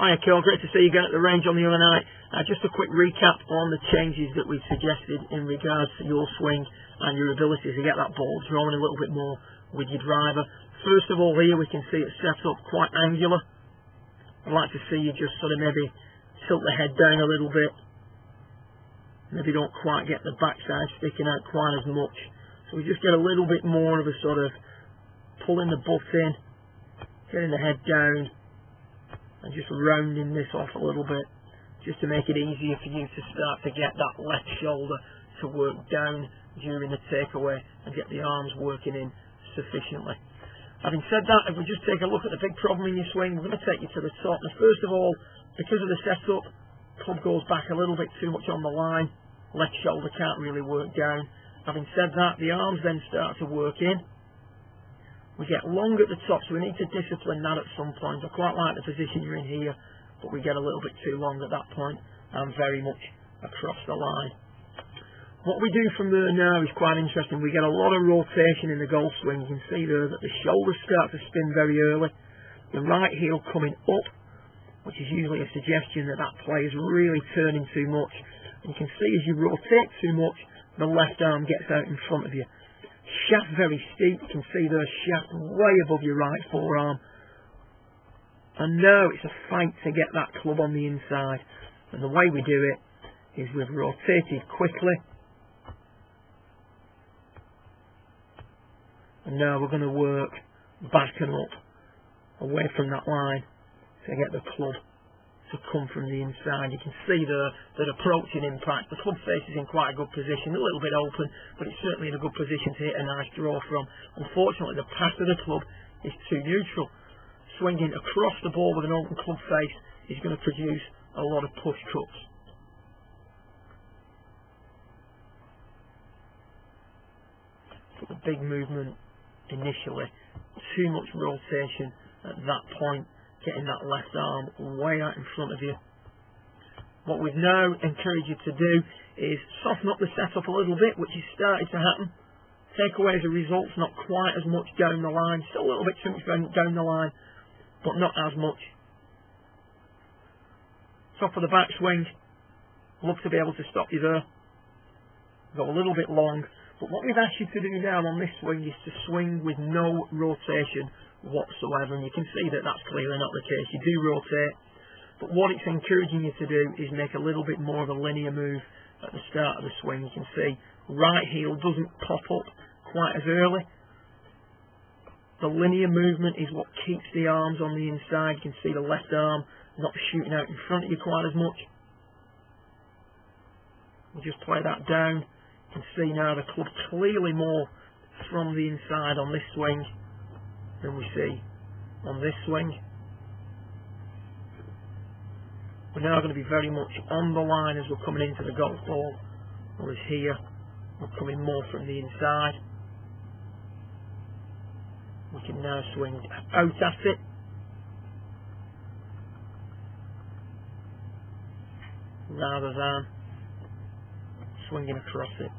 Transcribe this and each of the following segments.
Hiya Karl, great to see you again at the range on the other night. Just a quick recap on the changes that we've suggested in regards to your swing and your ability to get that ball drawn a little bit more with your driver. First of all, here we can see it set up quite angular. I'd like to see you just sort of maybe tilt the head down a little bit. Maybe don't quite get the backside sticking out quite as much. So we just get a little bit more of a sort of pulling the butt in, getting the head down, and just rounding this off a little bit, just to make it easier for you to start to get that left shoulder to work down during the takeaway and get the arms working in sufficiently. Having said that, if we just take a look at the big problem in your swing, we're going to take you to the top. Now, first of all, because of the setup, club goes back a little bit too much on the line, left shoulder can't really work down. Having said that, the arms then start to work in. We get long at the top, so we need to discipline that at some point. I quite like the position you're in here, but we get a little bit too long at that point and very much across the line. What we do from there now is quite interesting. We get a lot of rotation in the golf swing. You can see there that the shoulders start to spin very early. The right heel coming up, which is usually a suggestion that that play is really turning too much. And you can see as you rotate too much, the left arm gets out in front of you. Shaft very steep, you can see the shaft way above your right forearm. And now it's a fight to get that club on the inside. And the way we do it is we've rotated quickly. And now we're going to work back and up, away from that line, to get the club to come from the inside. You can see there that approaching impact, the club face is in quite a good position, a little bit open, but it's certainly in a good position to hit a nice draw from. Unfortunately, the path of the club is too neutral. Swinging across the ball with an open club face is going to produce a lot of push cuts. But the big movement initially, too much rotation at that point, getting that left arm way out in front of you. What we've now encouraged you to do is soften up the setup a little bit, which is starting to happen. Take away as a result, not quite as much down the line, still a little bit too much down the line, but not as much. Top of the backswing, look to be able to stop you there. Go a little bit long, but what we've asked you to do now on this swing is to swing with no rotation whatsoever, and you can see that that's clearly not the case. You do rotate, but what it's encouraging you to do is make a little bit more of a linear move at the start of the swing. You can see right heel doesn't pop up quite as early. The linear movement is what keeps the arms on the inside. You can see the left arm not shooting out in front of you quite as much. We'll just play that down. You can see now the club clearly more from the inside on this swing than we see on this swing. We're now going to be very much on the line as we're coming into the golf ball, whereas here we're coming more from the inside. We can now swing out at it. Rather than swinging across it.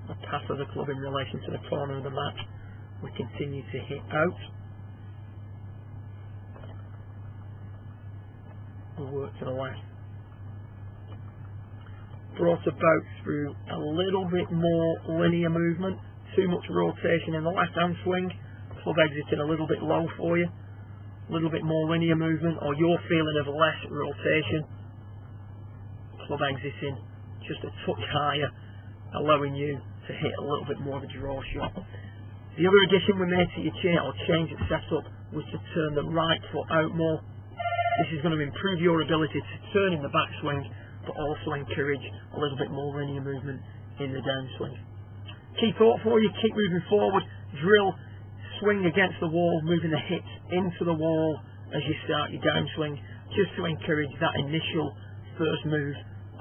The path of the club in relation to the corner of the mat, we continue to hit out. We work to the left. Brought about through a little bit more linear movement, too much rotation in the left hand swing, club exiting a little bit low for you, a little bit more linear movement, or your feeling of less rotation, club exiting just a touch higher, allowing you to hit a little bit more of a draw shot. The other addition we made to your change at setup was to turn the right foot out more. This is going to improve your ability to turn in the backswing, but also encourage a little bit more linear movement in the downswing. Key thought for you, keep moving forward, drill, swing against the wall, moving the hips into the wall as you start your downswing, just to encourage that initial first move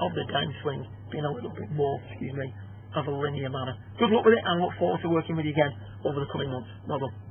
of the downswing being a little bit more, of a linear manner. Good luck with it, and I look forward to working with you again over the coming months. Well done.